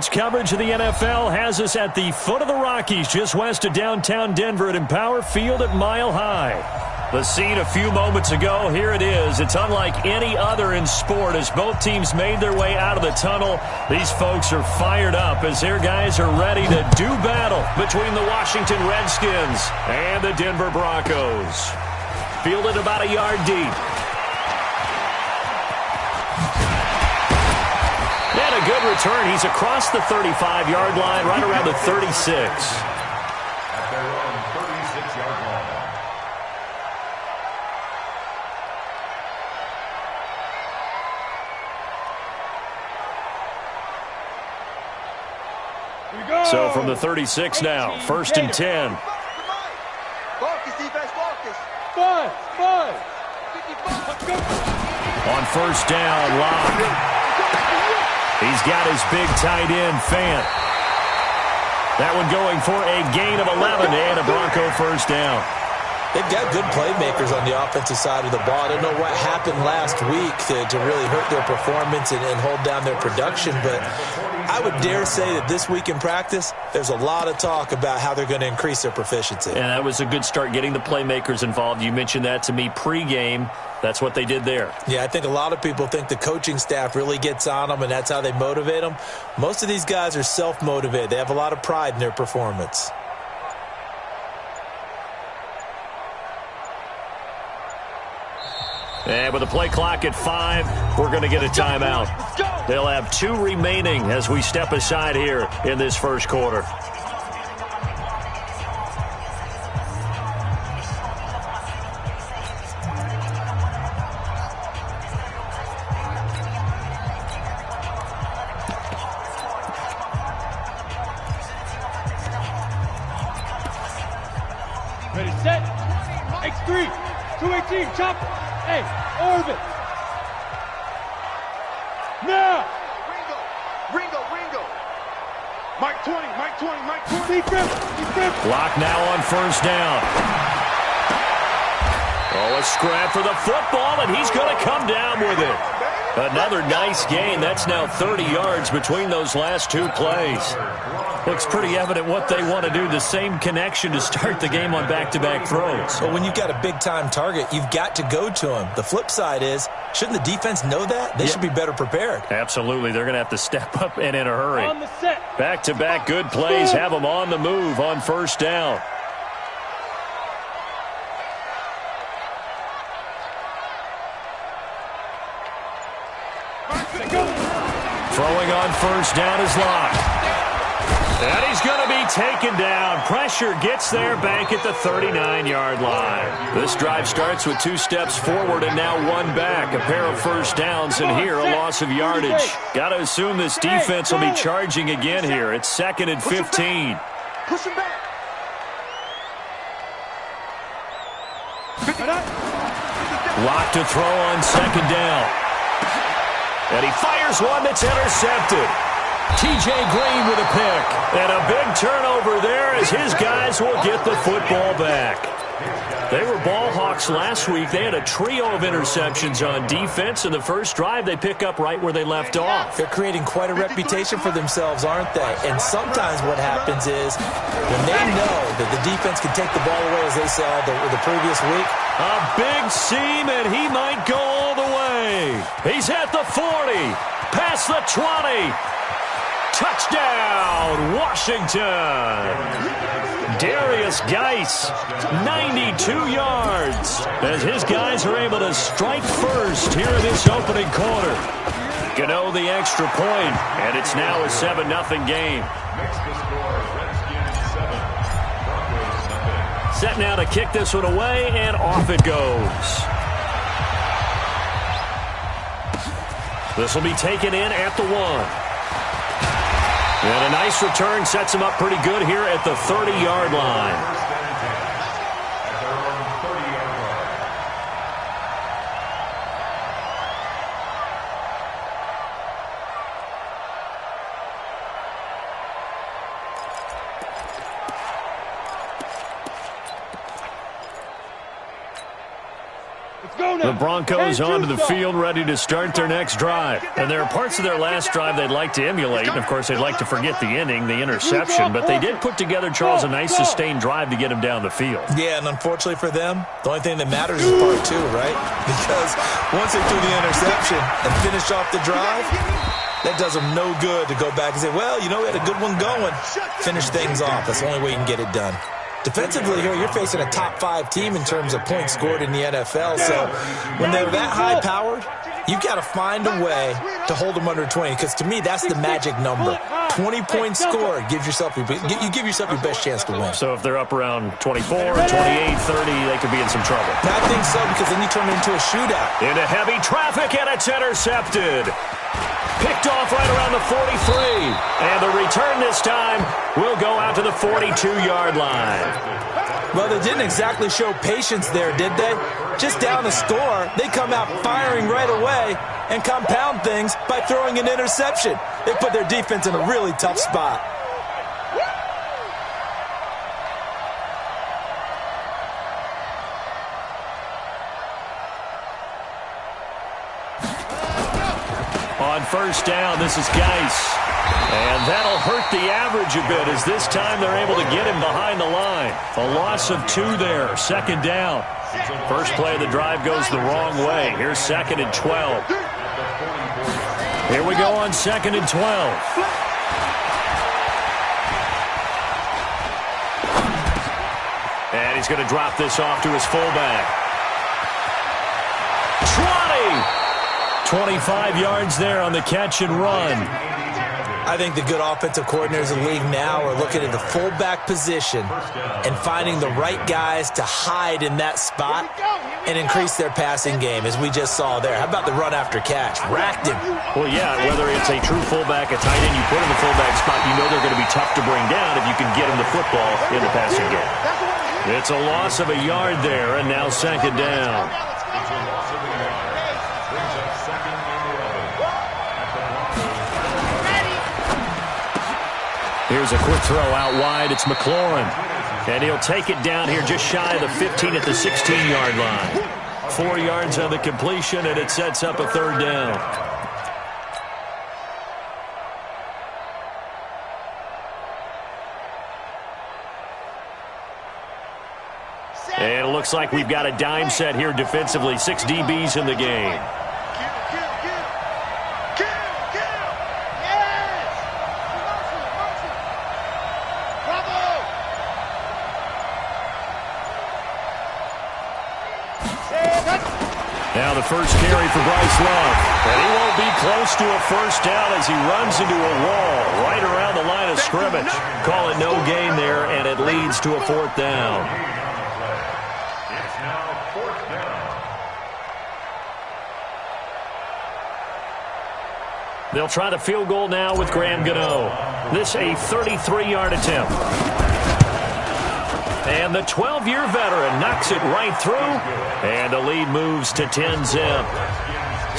Coverage of the NFL has us at the foot of the Rockies, just west of downtown Denver at Empower Field at Mile High. The scene a few moments ago, here it is. It's unlike any other in sport as both teams made their way out of the tunnel. These folks are fired up as their guys are ready to do battle between the Washington Redskins and the Denver Broncos. Fielded about a yard deep. And a good return. He's across the 35-yard line, right around the 36. At their own 36-yard line. So from the 36 now, 1st and 10. Focus, defense, focus. On 1st down, Locke. He's got his big tight end, Fant. That one going for a gain of 11 and a Bronco 1st down. They've got good playmakers on the offensive side of the ball. I don't know what happened last week to really hurt their performance and hold down their production, but I would dare say that this week in practice, there's a lot of talk about how they're going to increase their proficiency. And that was a good start, getting the playmakers involved. You mentioned that to me pregame. That's what they did there. Yeah, I think a lot of people think the coaching staff really gets on them, and that's how they motivate them. Most of these guys are self-motivated. They have a lot of pride in their performance. And with the play clock at 5, we're going to get a timeout. They'll have 2 remaining as we step aside here in this first quarter. Ready, set. X3, 218, chopper. Hey, orbit. Now. Ringo. Mike 20. Defense. Block now on 1st down. Oh, a scrap for the football, and he's going to come down with it. Another nice gain. That's now 30 yards between those last 2 plays. Looks pretty evident what they want to do. The same connection to start the game on back-to-back throws. But when you've got a big-time target, you've got to go to him. The flip side is, shouldn't the defense know that? They should be better prepared. Absolutely. They're going to have to step up and in a hurry. On the set. Back-to-back good plays have them on the move on 1st down. Throwing on 1st down is Locke. And he's going to be taken down. Pressure gets there back at the 39-yard line. This drive starts with 2 steps forward and now 1 back. A pair of 1st downs, and here a loss of yardage. Got to assume this defense will be charging again here. It's 2nd and 15. Push him back. Locke to throw on 2nd down. And he fires one that's intercepted. T.J. Green with a pick. And a big turnover there as his guys will get the football back. They were ball hawks last week. They had a trio of interceptions on defense. In the first drive, they pick up right where they left off. They're creating quite a reputation for themselves, aren't they? And sometimes what happens is when they know that the defense can take the ball away, as they saw the previous week. A big seam, and he might go all the way. He's at the 40, past the 20. Touchdown, Washington. Darius Geis, 92 yards, as his guys are able to strike first here in this opening quarter. Gano the extra point, and it's now a 7-0 game. Next to score, Redskins 7, Broncos nothing. Set now to kick this one away, and off it goes. This will be taken in at the 1. And a nice return sets him up pretty good here at the 30-yard line. First and 10 at their own 30-yard line. The Broncos onto the field, ready to start their next drive. And there are parts of their last drive they'd like to emulate. And, of course, they'd like to forget the inning, the interception. But they did put together, Charles, a nice sustained drive to get him down the field. Yeah, and unfortunately for them, the only thing that matters is part two, right? Because once they threw the interception and finished off the drive, that does them no good to go back and say, well, you know, we had a good one going. Finish things off. That's the only way you can get it done. Defensively here, you're facing a top-5 team in terms of points scored in the NFL. So when they're that high-powered, you've got to find a way to hold them under 20. Because to me, that's the magic number. 20 points scored gives yourself you give yourself your best chance to win. So if they're up around 24, 28, 30, they could be in some trouble. I think so, because then you turn it into a shootout. Into heavy traffic, and it's intercepted. Picked off right around the 43. And the return this time will go out to the 42-yard line. Well, they didn't exactly show patience there, did they? Just down the score, they come out firing right away and compound things by throwing an interception. They put their defense in a really tough spot. On first down, this is Geis. And that'll hurt the average a bit, as this time they're able to get him behind the line. A loss of 2 there, second down. First play of the drive goes the wrong way. Here's 2nd and 12. Here we go on 2nd and 12. And he's going to drop this off to his fullback. 25 yards there on the catch and run. I think the good offensive coordinators in the league now are looking at the fullback position and finding the right guys to hide in that spot and increase their passing game, as we just saw there. How about the run after catch? Racked him. Well, yeah, whether it's a true fullback, a tight end, you put in the fullback spot, you know they're going to be tough to bring down if you can get them the football in the passing game. It's a loss of a yard there, and now 2nd down. Here's a quick throw out wide. It's McLaurin. And he'll take it down here just shy of the 15 at the 16-yard line. 4 yards on the completion, and it sets up a 3rd down. And it looks like we've got a dime set here defensively. 6 DBs in the game. Now the first carry for Bryce Love. And he won't be close to a first down as he runs into a wall right around the line of scrimmage. Call it no gain there, and it leads to a 4th down. It's now 4th down. They'll try the field goal now with Graham Gano. This a 33-yard attempt. And the 12-year veteran knocks it right through, and the lead moves to 10-zip.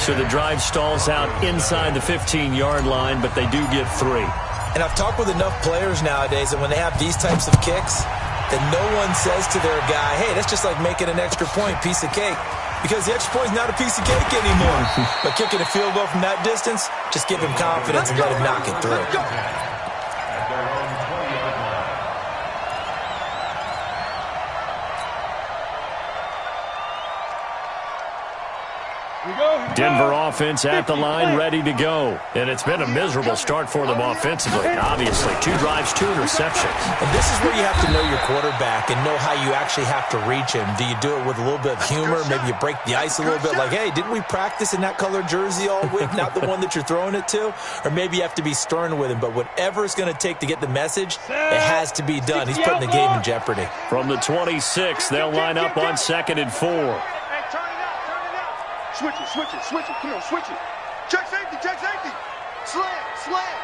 So the drive stalls out inside the 15-yard line, but they do get 3. And I've talked with enough players nowadays that when they have these types of kicks, that no one says to their guy, hey, that's just like making an extra point, piece of cake. Because the extra point is not a piece of cake anymore. But kicking a field goal from that distance, just give him confidence and let him knock it through. Denver offense at the line, ready to go. And it's been a miserable start for them offensively. Obviously, 2 drives, 2 interceptions. And this is where you have to know your quarterback and know how you actually have to reach him. Do you do it with a little bit of humor? Maybe you break the ice a little bit like, hey, didn't we practice in that colored jersey all week, not the one that you're throwing it to? Or maybe you have to be stern with him. But whatever it's going to take to get the message, it has to be done. He's putting the game in jeopardy. From the 26, they'll line up on 2nd and 4. Switch it, switch it, switch it. Come on, switch it. Check safety, check safety. Slam, slam.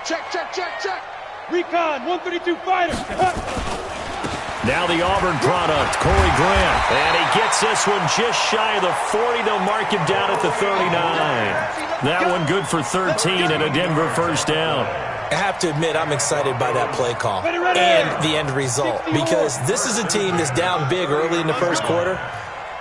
Check, check, check, check. Recon, 132 fighter. Now the Auburn product, Corey Grant. And he gets this one just shy of the 40. They'll mark him down at the 39. That one good for 13 and a Denver first down. I have to admit, I'm excited by that play call and the end result, because this is a team that's down big early in the first quarter.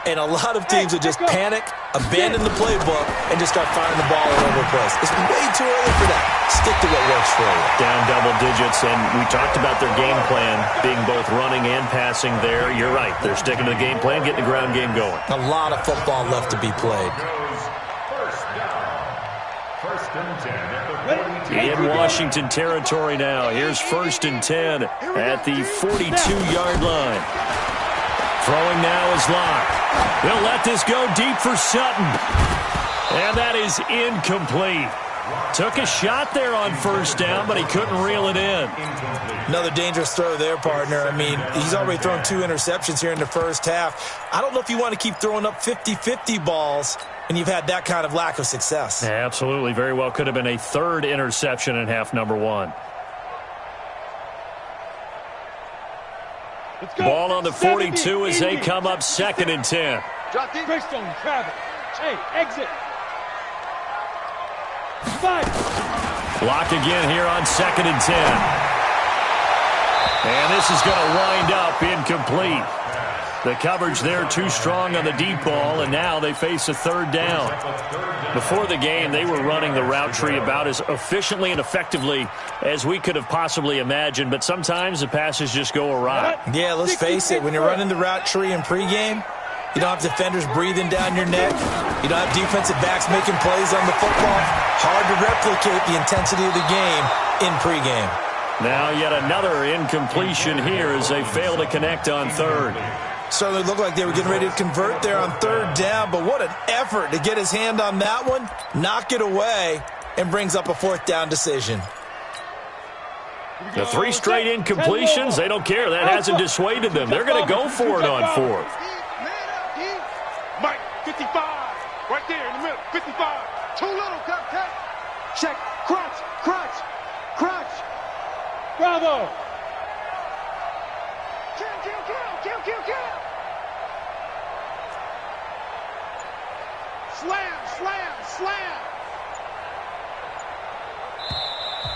And a lot of teams would just panic, abandon the playbook, and just start firing the ball all over the place. It's way too early for that. Stick to what works for you. Down double digits, and we talked about their game plan being both running and passing there. You're right. They're sticking to the game plan, getting the ground game going. A lot of football left to be played. First and 10 In Washington territory now. Here's 1st and 10 at the 42-yard line. Throwing now is Locke. They'll let this go deep for Sutton. And that is incomplete. Took a shot there on 1st down, but he couldn't reel it in. Another dangerous throw there, partner. I mean, he's already thrown 2 interceptions here in the first half. I don't know if you want to keep throwing up 50-50 balls when you've had that kind of lack of success. Yeah, absolutely. Very well could have been a 3rd interception in half number 1. Ball on the 42 as they come up 2nd and 10. Greystone, Travis. Hey, exit. 5. Blocked again here on 2nd and 10. And this is going to wind up incomplete. The coverage there too strong on the deep ball, and now they face a 3rd down. Before the game, they were running the route tree about as efficiently and effectively as we could have possibly imagined, but sometimes the passes just go awry. Yeah, let's face it. When you're running the route tree in pregame, you don't have defenders breathing down your neck. You don't have defensive backs making plays on the football. Hard to replicate the intensity of the game in pregame. Now yet another incompletion here as they fail to connect on 3rd. Certainly looked like they were getting ready to convert there on 3rd down, but what an effort to get his hand on that one, knock it away, and brings up a 4th down decision. The 3 straight incompletions, they don't care. That hasn't dissuaded them. They're going to go for it on 4th. Mike, 55. Right there in the middle, 55. Too little, cut. Check, crunch. Bravo. Kill. Slam.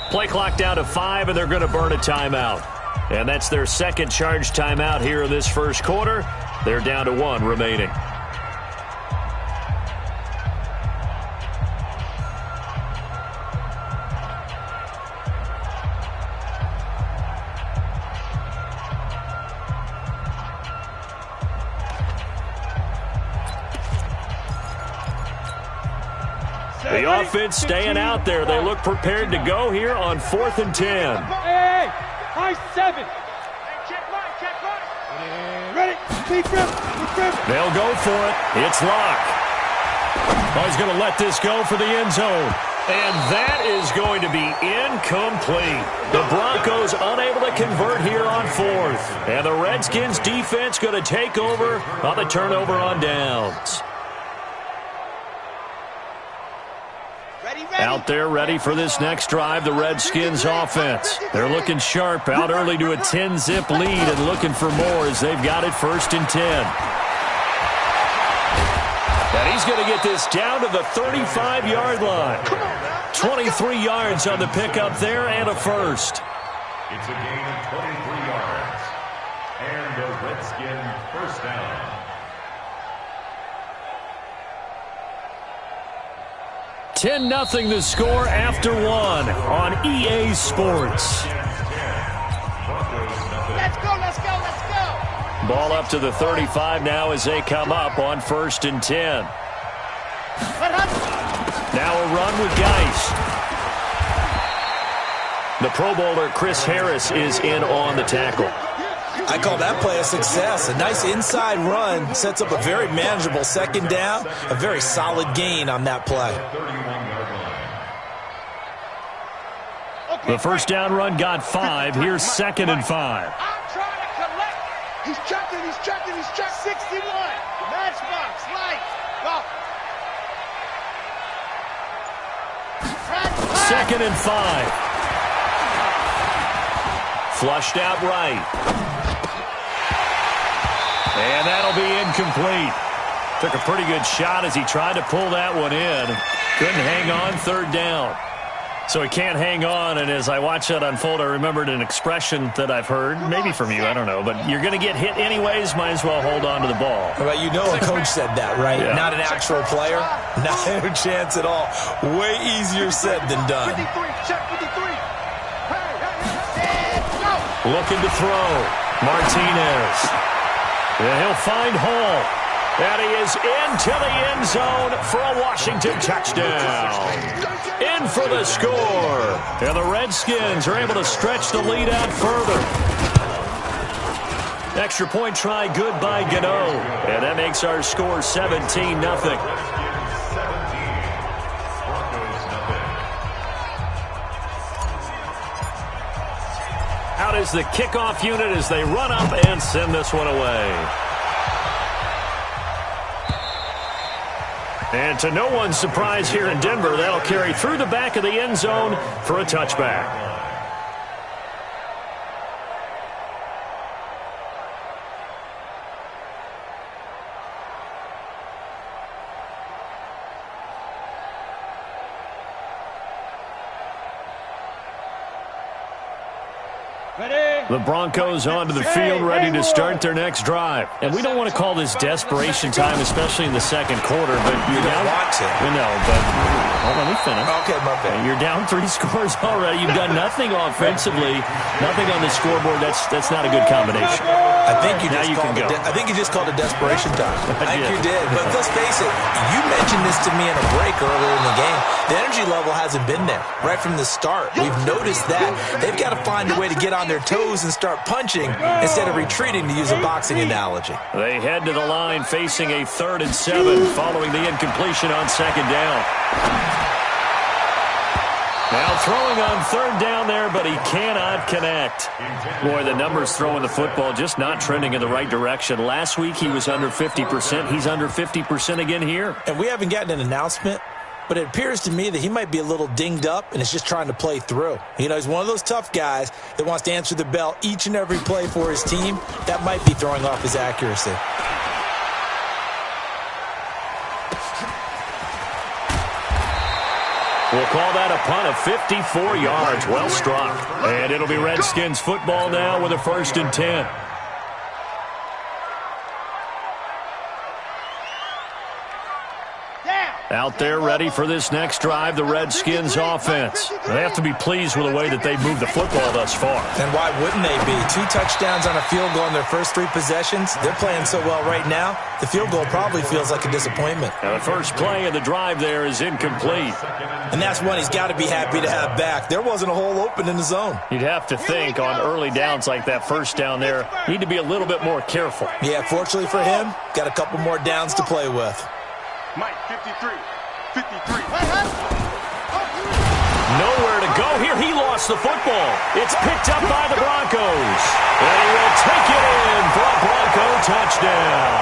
Play clock down to 5, and they're going to burn a timeout. And that's their 2nd charge timeout here in this first quarter. They're down to 1 remaining. The offense staying out there. They look prepared to go here on 4th and 10. Hey, high 7. Check Mike. Ready? Keep grip. They'll go for it. It's Locke. Oh, he's going to let this go for the end zone. And that is going to be incomplete. The Broncos unable to convert here on 4th. And the Redskins defense going to take over on the turnover on downs. Out there ready for this next drive, the Redskins offense. They're looking sharp, out early to a 10-zip lead and looking for more as they've got it 1st and 10. And he's going to get this down to the 35-yard line. 23 yards on the pickup there and a first. It's a gain of 23 yards. And a Redskin first down. 10-0 the score after 1 on EA Sports. Let's go. Ball up to the 35 now as they come up on 1st and 10. Now a run with Geis. The Pro Bowler Chris Harris is in on the tackle. I call that play a success. A nice inside run sets up a very manageable 2nd down. A very solid gain on that play. The first down run got 5. Here's 2nd and 5. I'm trying to collect. He's checking. 61. Matchbox, light. Go. 2nd and 5. Flushed out right. And that'll be incomplete. Took a pretty good shot as he tried to pull that one in. Couldn't hang on 3rd down. So he can't hang on, and as I watch that unfold, I remembered an expression that I've heard, maybe from you, I don't know, but you're going to get hit anyways, might as well hold on to the ball. Well, you know a coach said that, right? Yeah. Not an actual player. Not a chance at all. Way easier said than done. 53, check 53. Looking to throw. Martinez. And he'll find Hall. And he is into the end zone for a Washington touchdown. In for the score. And the Redskins are able to stretch the lead out further. Extra point try good by Gano. And that makes our score 17-0. Out is the kickoff unit as they run up and send this one away. And to no one's surprise here in Denver, that'll carry through the back of the end zone for a touchback. The Broncos onto the field, ready to start their next drive. And we don't want to call this desperation time, especially in the second quarter. But you're down. Want to. No, but let me finish. Okay, my bad. You're down 3 scores already. You've done nothing offensively, nothing on the scoreboard. That's not a good combination. I think you just called it. I think you just called it desperation time. I think did. you did. But let's face it, you mentioned this to me in a break earlier in the game. The energy level hasn't been there right from the start. We've noticed that. They've got to find a way to get on their toes and start punching instead of retreating, to use a boxing analogy. They head to the line facing a 3rd and 7 following the incompletion on 2nd down. Now throwing on 3rd down there, but he cannot connect. Boy, the numbers throwing the football just not trending in the right direction. Last week he was under 50%. He's under 50% again here. And we haven't gotten an announcement, but it appears to me that he might be a little dinged up and is just trying to play through. You know, he's one of those tough guys that wants to answer the bell each and every play for his team. That might be throwing off his accuracy. We'll call that a punt of 54 yards. Well struck. And it'll be Redskins football now with a 1st and 10. Out there ready for this next drive, the Redskins offense. They have to be pleased with the way that they've moved the football thus far. And why wouldn't they be? 2 touchdowns on a field goal in their first 3 possessions. They're playing so well right now, the field goal probably feels like a disappointment. Now the first play of the drive there is incomplete. And that's one he's got to be happy to have back. There wasn't a hole open in the zone. You'd have to think on early downs like that first down there, need to be a little bit more careful. Yeah, fortunately for him, got a couple more downs to play with. Mike, 53. 53. Nowhere to go here. He lost the football. It's picked up by the Broncos. And he will take it in for a Bronco touchdown.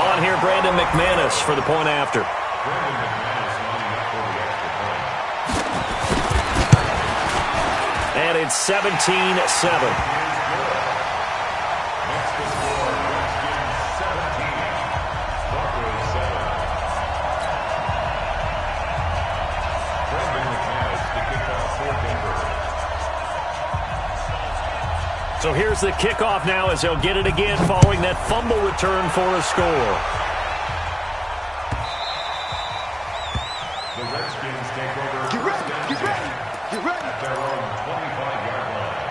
On here, Brandon McManus for the point after. And it's 17-7. So here's the kickoff now as they'll get it again following that fumble return for a score. The Redskins take over. Get ready, get ready, get ready. At their own 25-yard line.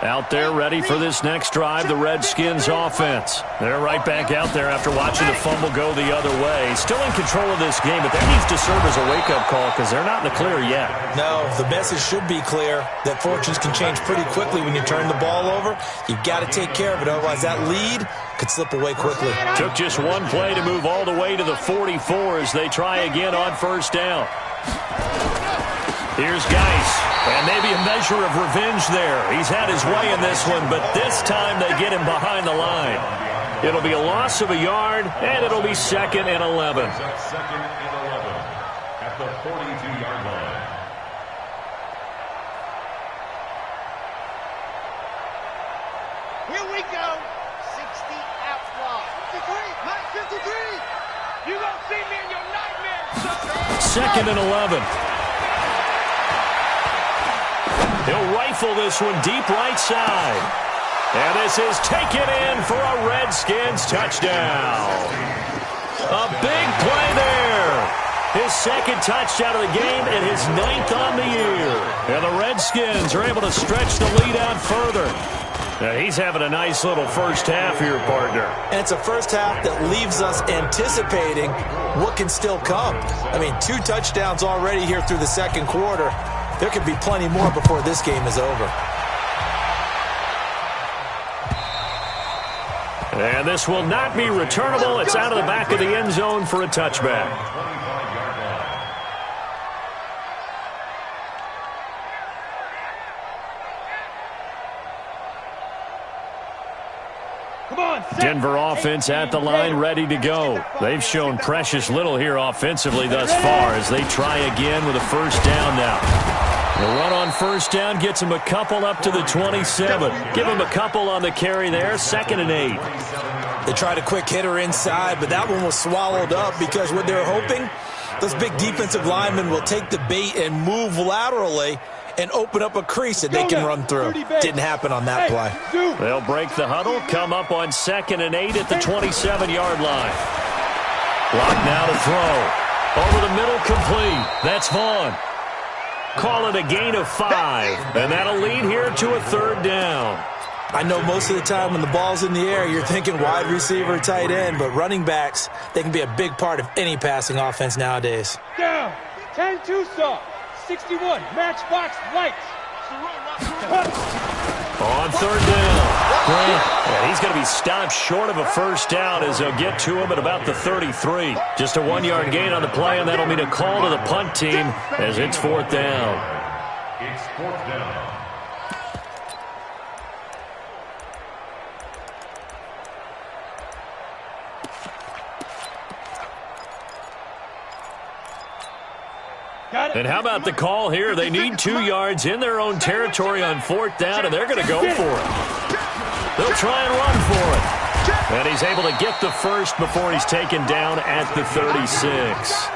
Out there ready for this next drive, the Redskins offense. They're right back out there after watching the fumble go the other way. Still in control of this game, but that needs to serve as a wake-up call because they're not in the clear yet. No, the message should be clear that fortunes can change pretty quickly when you turn the ball over. You've got to take care of it, otherwise that lead could slip away quickly. Took just one play to move all the way to the 44 as they try again on 1st down. Here's Geis, and maybe a measure of revenge there. He's had his way in this one, but this time they get him behind the line. It'll be a loss of a yard, and it'll be 2nd and 11. 2nd and 11 at the 42-yard line. Here we go. 60 out wide. 53. Mike, 53. You gonna see me in your nightmares. 2nd and 11. He'll rifle this one deep right side. And this is taken in for a Redskins touchdown. A big play there. His 2nd touchdown of the game and his 9th on the year. And the Redskins are able to stretch the lead out further. Now he's having a nice little first half here, partner. And it's a first half that leaves us anticipating what can still come. I mean, 2 touchdowns already here through the 2nd quarter. There could be plenty more before this game is over. And this will not be returnable. It's out of the back of the end zone for a touchback. Denver offense at the line, ready to go. They've shown precious little here offensively thus far as they try again with a first down now. The run on first down gets them a couple up to the 27. Give them a couple on the carry there, 2nd and 8. They tried a quick hitter inside, but that one was swallowed up because what they're hoping, those big defensive linemen will take the bait and move laterally and open up a crease that they can run through. Didn't happen on that play. They'll break the huddle, come up on 2nd and 8 at the 27-yard line. Clock now to throw. Over the middle, complete. That's Vaughn. Call it a gain of 5, and that'll lead here to a 3rd down. I know most of the time when the ball's in the air, you're thinking wide receiver, tight end, but running backs, they can be a big part of any passing offense nowadays. Down. 10-2 soft. 61. Matchbox lights. On 3rd down. Grant. And he's going to be stopped short of a first down as they'll get to him at about the 33. Just a 1-yard gain on the play, and that'll mean a call to the punt team as it's 4th down. It's 4th down. And how about the call here? They need 2 yards in their own territory on 4th down, and they're going to go for it. They'll try and run for it. And he's able to get the first before he's taken down at the 36.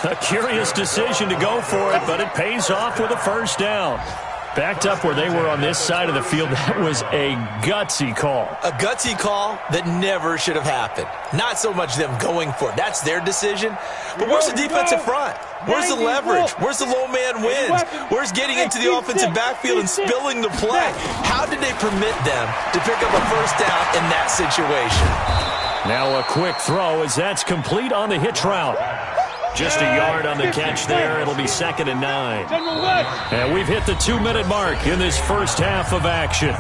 A curious decision to go for it, but it pays off with a first down. Backed up where they were on this side of the field, that was a gutsy call. A gutsy call that never should have happened. Not so much them going for it. That's their decision. But where's the defensive front? Where's the leverage? Where's the low man wins? Where's getting into the offensive backfield and spilling the play? How did they permit them to pick up a first down in that situation? Now a quick throw as that's complete on the hitch route. Just a yard on the catch there. It'll be 2nd and 9. And we've hit the 2-minute mark in this first half of action.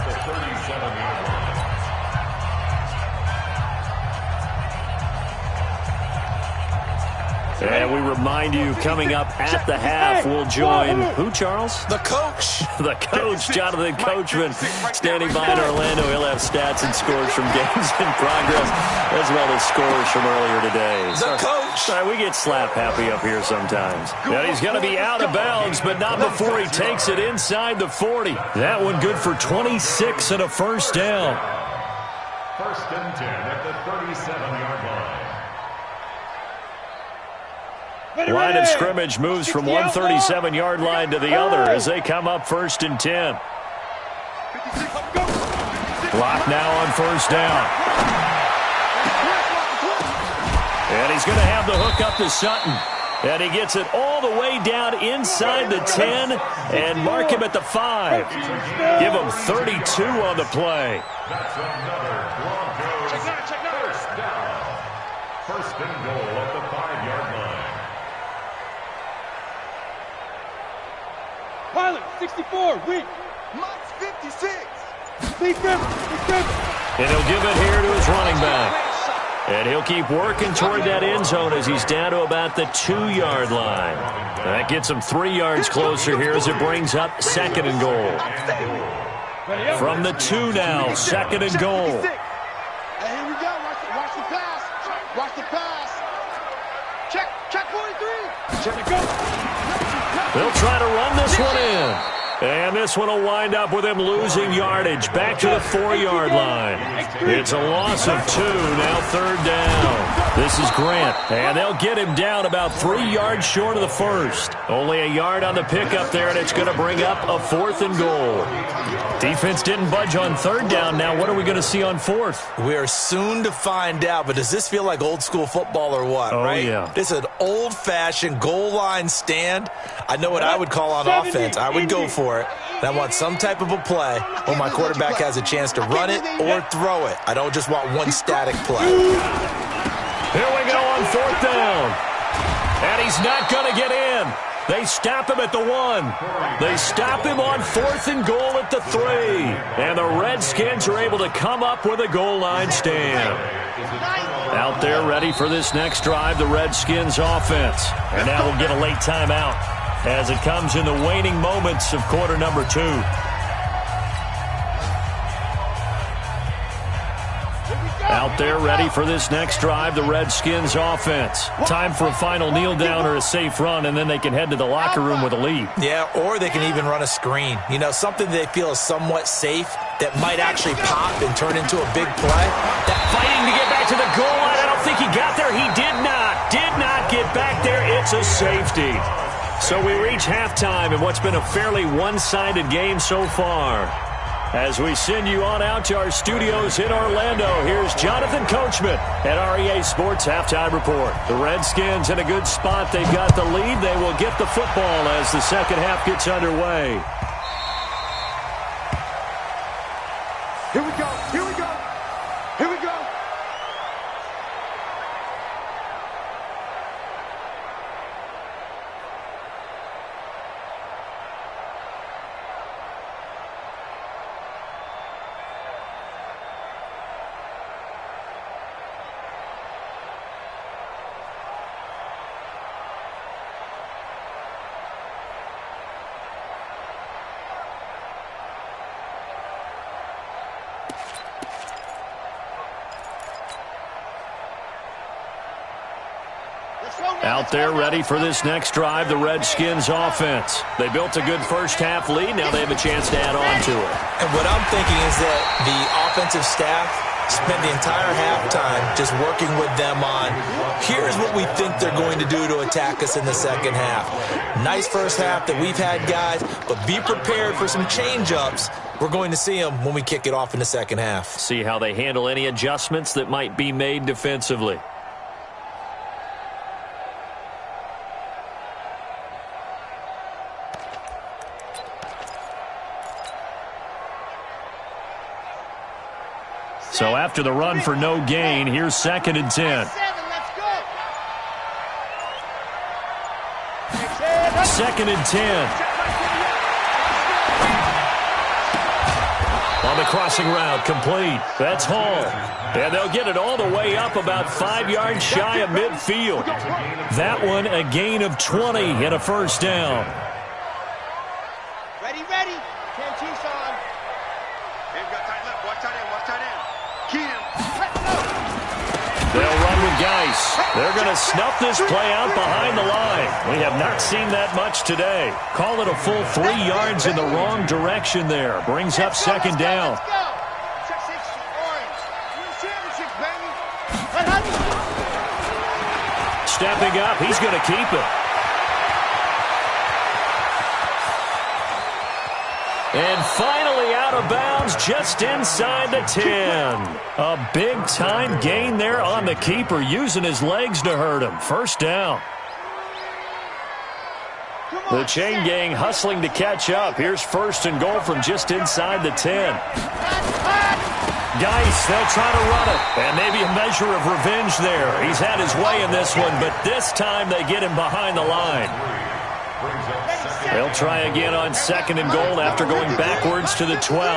And we remind you, coming up at the half, we'll join who, Charles? The coach. The coach, Jonathan Coachman, standing by in Orlando. He'll have stats and scores from games in progress, as well as scores from earlier today. The coach. Sorry, we get slap happy up here sometimes. And he's going to be out of bounds, but not before he takes it inside the 40. That one good for 26 and a first down. 1st and 10 at the 37-yard line. Line of scrimmage moves from one 37-yard line to the other as they come up 1st and 10. Block now on first down. And he's going to have the hook up to Sutton. And he gets it all the way down inside the 10 and mark him at the 5. Give him 32 on the play. That's another Broncos first down. 1st and goal at the 5-yard line. Pilot, 64, weak. Mike's 56. Big River. And he'll give it here to his running back. And he'll keep working toward that end zone as he's down to about the 2-yard line. That gets him 3 yards closer here as it brings up 2nd and goal. From the 2 now, 2nd and goal. Hey, here we go. Watch the pass. Watch the pass. Check 43. Check it go. They'll try to run this one in. And this one will wind up with him losing yardage back to the 4-yard line. It's a loss of 2, now third down. This is Grant, and they'll get him down about 3 yards short of the first. Only a yard on the pickup there, and it's going to bring up a 4th and goal. Defense didn't budge on third down. Now what are we going to see on 4th? We are soon to find out, but does this feel like old school football or what, right? Yeah. This is an old-fashioned goal line stand. I know what I would call on offense. I would go for it. And I want some type of a play where my quarterback has a chance to run it or throw it. I don't just want one static play. Here we go on 4th down. And he's not going to get in. They stop him at the 1. They stop him on 4th and goal at the 3. And the Redskins are able to come up with a goal line stand. Out there ready for this next drive, the Redskins offense. And now we'll get a late timeout as it comes in the waning moments of quarter number 2. Out there ready for this next drive, the Redskins offense. Time for a final kneel down or a safe run, and then they can head to the locker room with a lead. Yeah, or they can even run a screen. You know, something they feel is somewhat safe that might actually pop and turn into a big play. That fighting to get back to the goal line. I don't think he got there. He did not get back there. It's a safety. So we reach halftime in what's been a fairly one-sided game so far. As we send you on out to our studios in Orlando, here's Jonathan Coachman at REA Sports Halftime Report. The Redskins in a good spot. They've got the lead. They will get the football as the second half gets underway. Here we go. Here we go. Here we go. Out there ready for this next drive, the Redskins offense. They built a good first-half lead. Now they have a chance to add on to it. And what I'm thinking is that the offensive staff spent the entire halftime just working with them on, here's what we think they're going to do to attack us in the second half. Nice first half that we've had, guys, but be prepared for some change-ups. We're going to see them when we kick it off in the second half. See how they handle any adjustments that might be made defensively. So after the run for no gain, here's 2nd and 10. 2nd and 10. On the crossing route, complete. That's Hall. And they'll get it all the way up about 5 yards shy of midfield. That one a gain of 20 and a first down. Ready. Cantees on. They've got tight left. Watch tight end. Watch tight end. Keenum. They'll run with Geis. They're going to snuff this play out behind the line. We have not seen that much today. Call it a full 3 yards in the wrong direction there. Brings up 2nd down. Let's go. Check 60, orange. Win championships, baby. Stepping up, he's going to keep it. And finally out of bounds just inside the 10. A big-time gain there on the keeper, using his legs to hurt him. First down. The chain gang hustling to catch up. Here's 1st and goal from just inside the 10. Geis, they'll try to run it. And maybe a measure of revenge there. He's had his way in this one, but this time they get him behind the line. They'll try again on 2nd and goal after going backwards to the 12.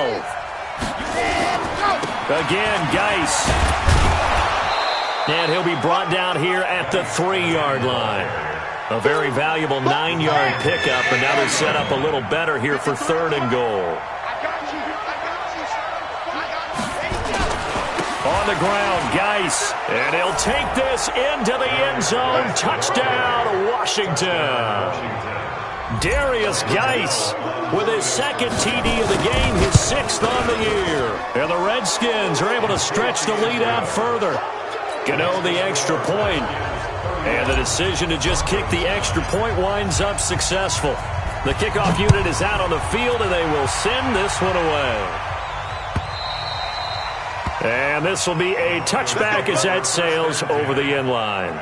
Again, Geis. And he'll be brought down here at the 3-yard line. A very valuable 9-yard pickup, and now they're set up a little better here for 3rd and goal. On the ground, Geis. And he'll take this into the end zone. Touchdown, Washington. Darius Geis with his second TD of the game, his 6th on the year. And the Redskins are able to stretch the lead out further. Gano the extra point. And the decision to just kick the extra point winds up successful. The kickoff unit is out on the field, and they will send this one away. And this will be a touchback as that sails over the end line.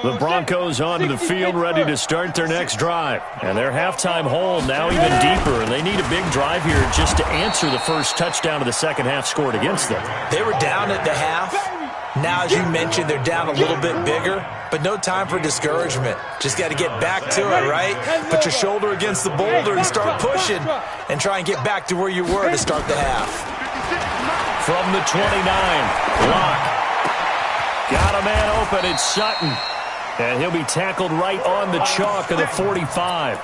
The Broncos onto the field, ready to start their next drive. And their halftime hole now even deeper. And they need a big drive here just to answer the first touchdown of the second half scored against them. They were down at the half. Now, as you mentioned, they're down a little bit bigger, but no time for discouragement. Just got to get back to it, right? Put your shoulder against the boulder and start pushing and try and get back to where you were to start the half. From the 29, Locke. Got a man open, it's Sutton. And he'll be tackled right on the chalk of the 45.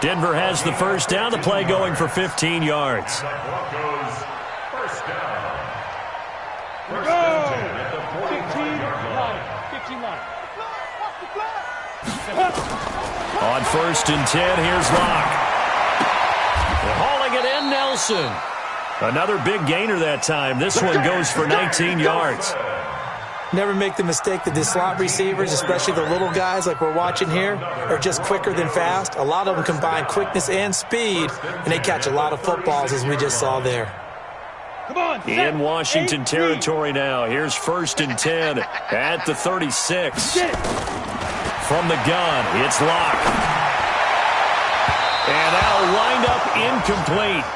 Denver has the first down, the play going for 15 yards. First down. Go! 15 line. On 1st and 10, here's Locke. Hauling it in, Nelson. Another big gainer that time. This one goes for 19 yards. Never make the mistake that the slot receivers, especially the little guys like we're watching here, are just quicker than fast. A lot of them combine quickness and speed, and they catch a lot of footballs, as we just saw there. Come on, in Washington territory now. Here's 1st and 10 at the 36. From the gun, it's Locke. And that'll wind up incomplete.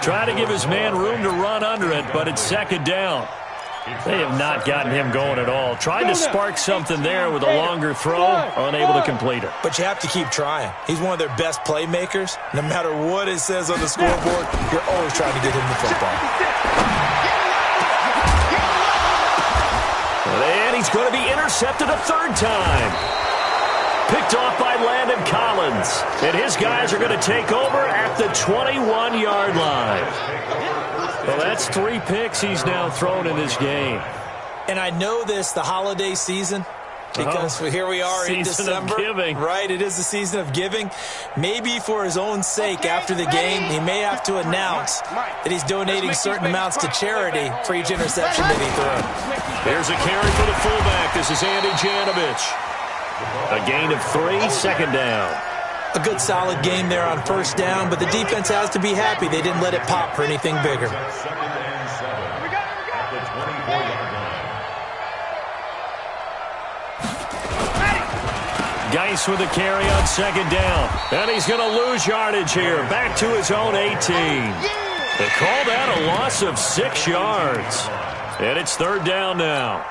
Try to give his man room to run under it, but it's 2nd down. They have not gotten him going at all. Tried to spark something there with a longer throw, unable to complete it. But you have to keep trying. He's one of their best playmakers. No matter what it says on the scoreboard, you're always trying to get him the football. And he's going to be intercepted a 3rd time. Picked off by Landon Collins. And his guys are going to take over at the 21-yard line. Well, that's 3 picks he's now thrown in this game. And I know this, the holiday season, because here we are in December. Season of giving. Right, it is the season of giving. Maybe for his own sake, after the game, he may have to announce that he's donating certain amounts to charity for each interception that he threw. There's a carry for the fullback. This is Andy Janovich. A gain of 3, 2nd down. A good solid game there on 1st down, but the defense has to be happy they didn't let it pop for anything bigger. Geis with a carry on 2nd down. And he's going to lose yardage here. Back to his own 18. They call that a loss of 6 yards. And it's 3rd down now.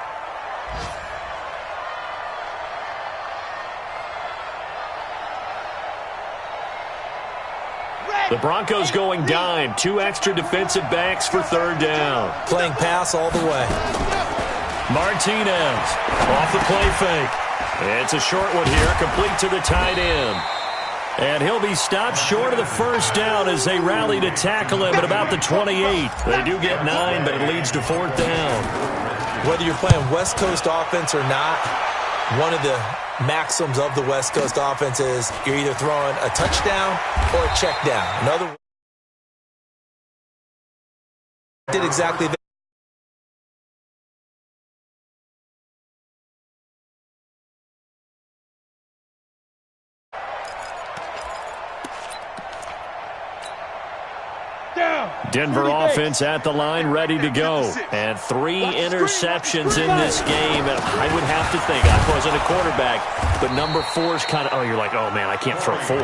The Broncos going dime. 2 extra defensive backs for 3rd down. Playing pass all the way. Martinez off the play fake. It's a short one here, complete to the tight end. And he'll be stopped short of the 1st down as they rally to tackle him at about the 28. They do get 9, but it leads to 4th down. Whether you're playing West Coast offense or not, one of the maxims of the West Coast offense is you're either throwing a touchdown or a check down. In other words, did exactly that. Denver offense at the line, ready to go. And 3 interceptions in this game. And I would have to think, I wasn't a quarterback, but number 4 is kind of, oh, you're like, oh, man, I can't throw 4.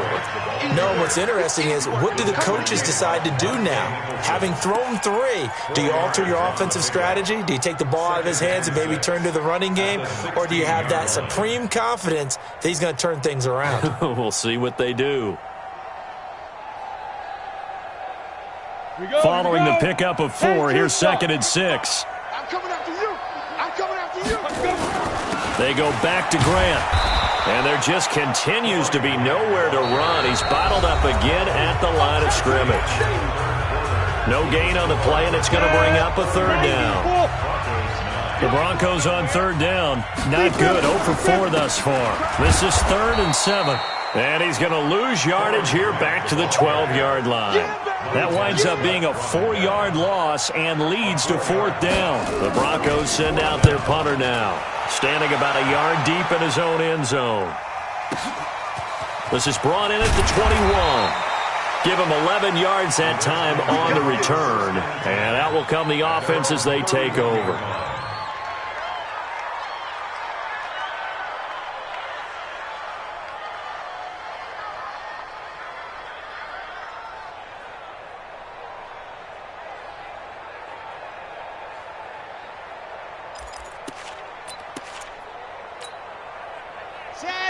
No, what's interesting is what do the coaches decide to do now? Having thrown 3, do you alter your offensive strategy? Do you take the ball out of his hands and maybe turn to the running game? Or do you have that supreme confidence that he's going to turn things around? We'll see what they do. Following the pickup of 4, here's 2nd and 6. I'm coming after you. I'm coming after you. They go back to Grant. And there just continues to be nowhere to run. He's bottled up again at the line of scrimmage. No gain on the play, and it's going to bring up a third down. The Broncos on third down. Not good. 0 for 4 thus far. This is 3rd and 7. And he's going to lose yardage here back to the 12-yard line. That winds up being a 4-yard loss and leads to 4th down. The Broncos send out their punter now, standing about a yard deep in his own end zone. This is brought in at the 21. Give him 11 yards that time on the return. And out will come the offense as they take over.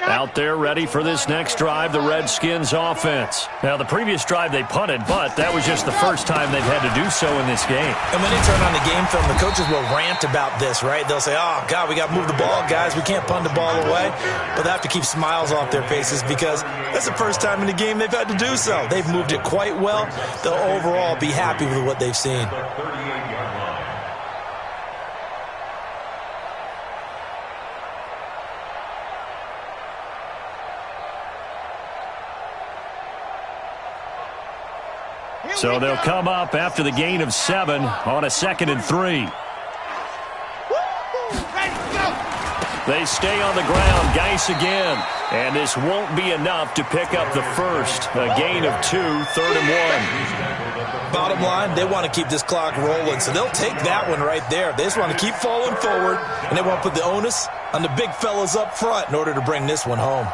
Out there ready for this next drive, the Redskins offense. Now, the previous drive they punted, but that was just the first time they've had to do so in this game. And when they turn on the game film, the coaches will rant about this, right? They'll say, oh, God, we got to move the ball, guys. We can't punt the ball away. But they have to keep smiles off their faces because that's the first time in the game they've had to do so. They've moved it quite well. They'll overall be happy with what they've seen. So they'll come up after the gain of 7 on a 2nd and 3. They stay on the ground. Geis again. And this won't be enough to pick up the first. A gain of 2, 3rd and 1. Bottom line, they want to keep this clock rolling, so they'll take that one right there. They just want to keep falling forward, and they want to put the onus on the big fellas up front in order to bring this one home.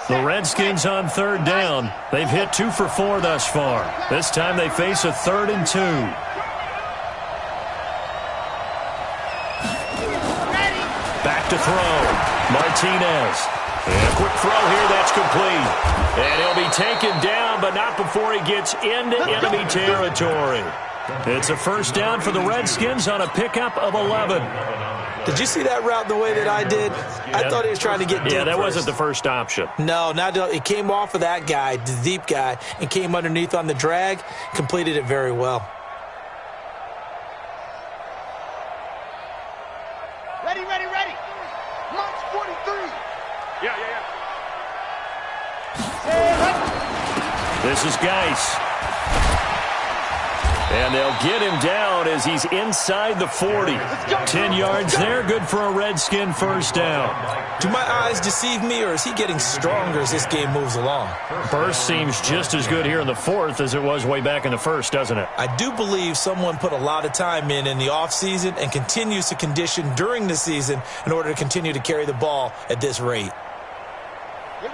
The Redskins on 3rd down. They've hit 2 for 4 thus far. This time they face a 3rd and 2. Back to throw. Martinez. And a quick throw here. That's complete. And he'll be taken down, but not before he gets into enemy territory. It's a first down for the Redskins on a pickup of 11. Did you see that route the way that I did? I thought he was trying to get deep. Yeah, that wasn't the first option. No, it came off of that guy, the deep guy, and came underneath on the drag, completed it very well. Ready. March 43. Yeah. This is Geis. And they'll get him down as he's inside the 40. 10 yards there, good for a Redskin first down. Do my eyes deceive me, or is he getting stronger as this game moves along? Burst seems just as good here in the 4th as it was way back in the 1st, doesn't it? I do believe someone put a lot of time in the offseason and continues to condition during the season in order to continue to carry the ball at this rate.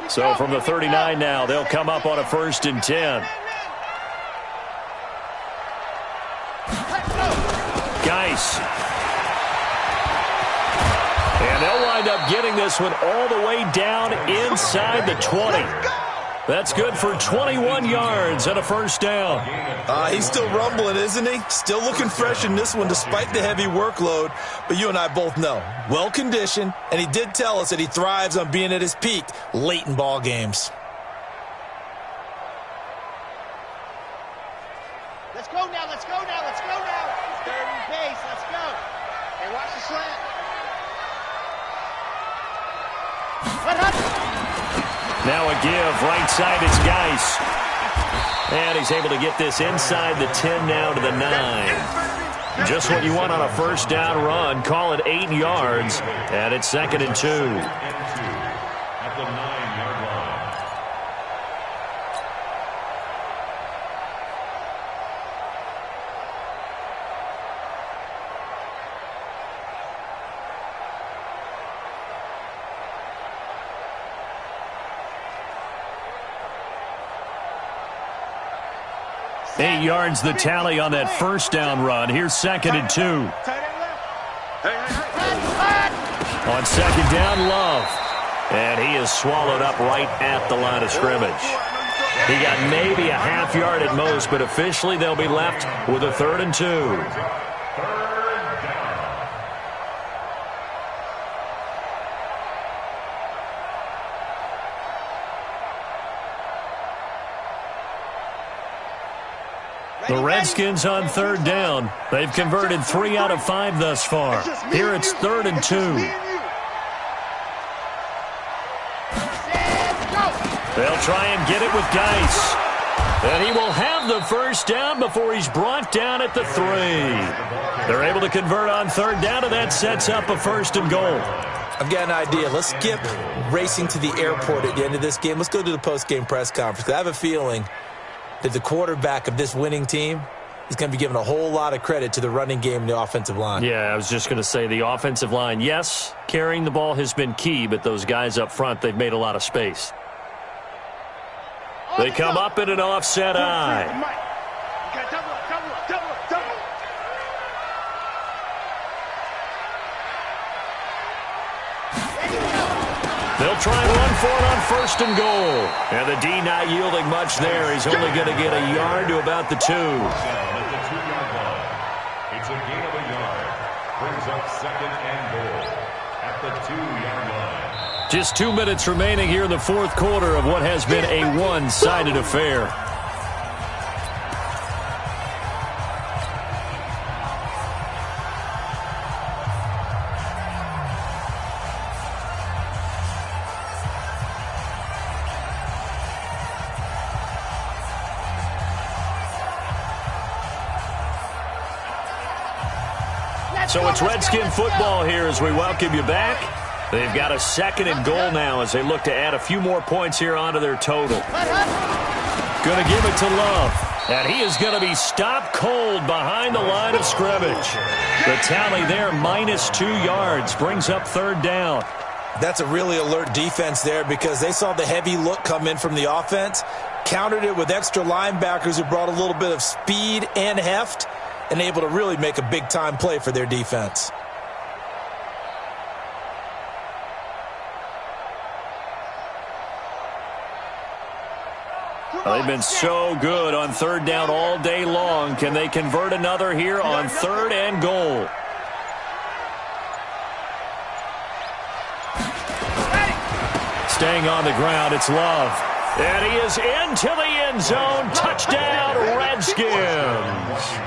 So from the 39 now, they'll come up on a 1st and 10. Geis. And they'll wind up getting this one all the way down inside the 20. That's good for 21 yards and a first down. He's still rumbling, isn't he? Still looking fresh in this one despite the heavy workload. But you and I both know, well-conditioned, and he did tell us that he thrives on being at his peak late in ball games. Let's go now. Third and pace. Let's go. Hey, watch the slant. Now a give, right side, it's Geis. And he's able to get this inside the 10 now to the 9. Just what you want on a first down run. Call it 8 yards, and it's 2nd and 2. At the 9-yard line. Eight yards the tally on that first down run. Here's 2nd and 2. On 2nd down, Love. And he is swallowed up right at the line of scrimmage. He got maybe a half yard at most, but officially they'll be left with a 3rd and 2. The Redskins on 3rd down. They've converted 3 out of 5 thus far. Here it's 3rd and 2. They'll try and get it with Geis. And he will have the 1st down before he's brought down at the 3. They're able to convert on 3rd down, and that sets up a 1st and goal. I've got an idea. Let's skip racing to the airport at the end of this game. Let's go to the post-game press conference. I have a feeling that the quarterback of this winning team is going to be given a whole lot of credit to the running game and the offensive line. Yeah, I was just going to say the offensive line, yes, carrying the ball has been key, but those guys up front, they've made a lot of space. They come up in an offset eye. They'll try and run for it on 1st and goal. And the D not yielding much there. He's only going to get a yard to about the 2. It's a gain of a yard. Brings up 2nd and goal at the 2-yard line. Just 2 minutes remaining here in the 4th quarter of what has been a one-sided affair. So it's Redskin football here as we welcome you back. They've got a 2nd and goal now as they look to add a few more points here onto their total. Going to give it to Love. And he is going to be stopped cold behind the line of scrimmage. The tally there, -2 yards, brings up 3rd down. That's a really alert defense there because they saw the heavy look come in from the offense, countered it with extra linebackers who brought a little bit of speed and heft, and able to really make a big-time play for their defense. They've been so good on 3rd down all day long. Can they convert another here on 3rd and goal? Staying on the ground, it's Love. And he is into the end zone. Touchdown, Redskins.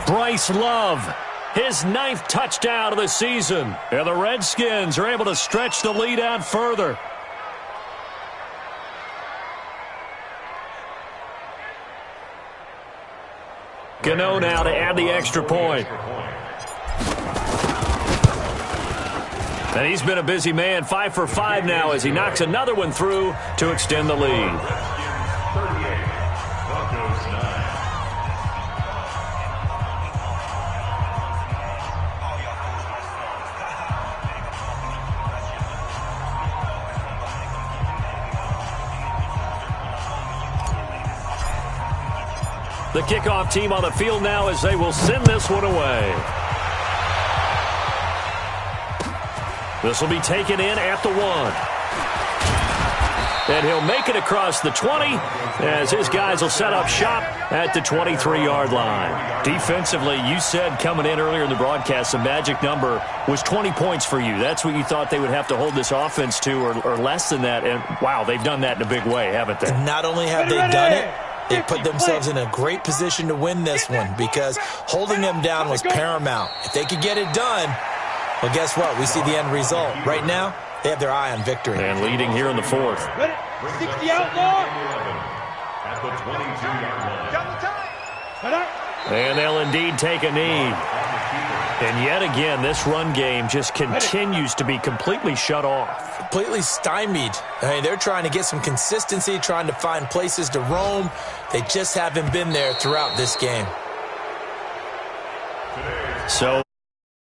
Bryce Love, his 9th touchdown of the season. And the Redskins are able to stretch the lead out further. Gano now to add the extra point. And he's been a busy man, 5 for 5 now as he knocks another one through to extend the lead. The kickoff team on the field now as they will send this one away. This will be taken in at the 1. And he'll make it across the 20 as his guys will set up shop at the 23-yard line. Defensively, you said coming in earlier in the broadcast, the magic number was 20 points for you. That's what you thought they would have to hold this offense to or less than that. And, wow, they've done that in a big way, haven't they? And not only have they done it, they put themselves in a great position to win this one because holding them down was paramount. If they could get it done, well, guess what? We see the end result. Right now, they have their eye on victory. And leading here in the 4th. 60 outlaw. At the 22-yard line. And they'll indeed take a knee. And yet again, this run game just continues to be completely shut off. Completely stymied. I mean, they're trying to get some consistency, trying to find places to roam. They just haven't been there throughout this game. So